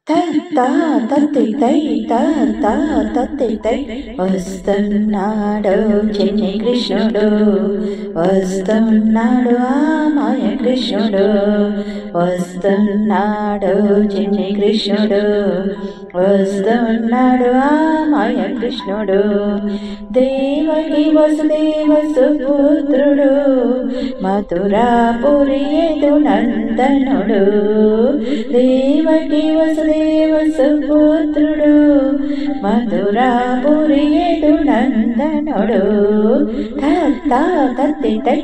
త త తత్తి తై త త తత్తి తై వస్తున్నాడు చిన్ని కృష్ణుడు, వస్తున్నాడు ఆ మాయ కృష్ణుడు, వస్తున్నాడు చిన్ని కృష్ణుడు, వస్తున్నాడు ఆ మాయ కృష్ణుడు. దేవకి వసుదేవ సుపుత్రుడు, మథురాపురి యదు నందనుడు, దేవకి వసుదేవ సుపుత్రుడు, మథురాపురి యదు నందనుడు. తత్తి తై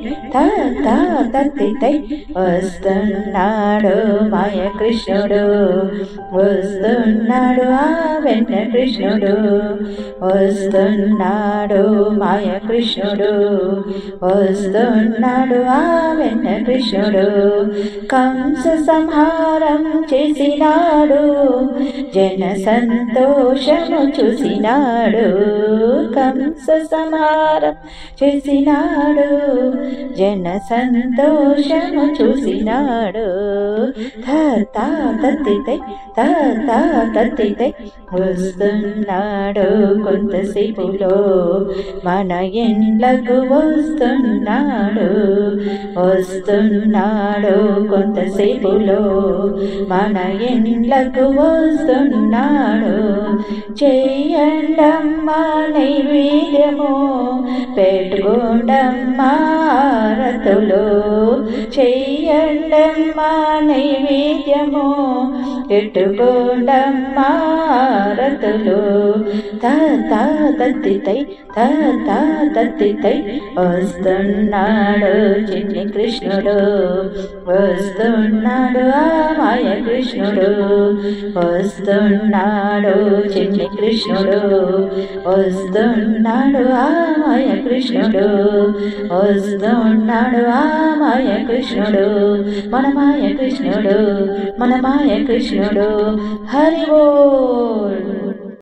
తత్తి తై వస్తున్నాడు మాయ కృష్ణుడు, వస్తున్నాడు ఆ వెన్న కృష్ణుడు, వస్తున్నాడు మాయ కృష్ణుడు, వస్తున్నాడు ఆ వెన్న కృష్ణుడు. కంస సంహారం చేసినాడు, జన సంతోషము చూసినాడు, కంస సంహారం చేసినాడు, జన సంతోషము చూసినాడు. తత్తి తై తత్తి తై వస్తున్నాడు కొంతసేపులో మన ఇండ్లకు, వస్తున్నాడు వస్తున్నాడు కొంతసేపులో మన ఇండ్లకు, వస్తున్నాడు. చెయ్యండమ్మా నైవేద్యము, పెట్టుకోండమ్మా హారతులు, చెయ్యండమ్మా నైవేద్యము, పెట్టుకోండమ్మా హారతులు. తత్తి తై తత్తి తై వస్తున్నాడు చిన్ని కృష్ణుడు, వస్తున్నాడు ఆ మాయ కృష్ణుడు, వస్తున్నాడు చిన్ని కృష్ణుడు, వస్తున్నాడు ఆ మాయ కృష్ణుడు, వస్తున్నాడు ఆ మాయ కృష్ణుడు. మన మాయ కృష్ణుడు, మన మాయ కృష్ణుడు. హరి బోల్.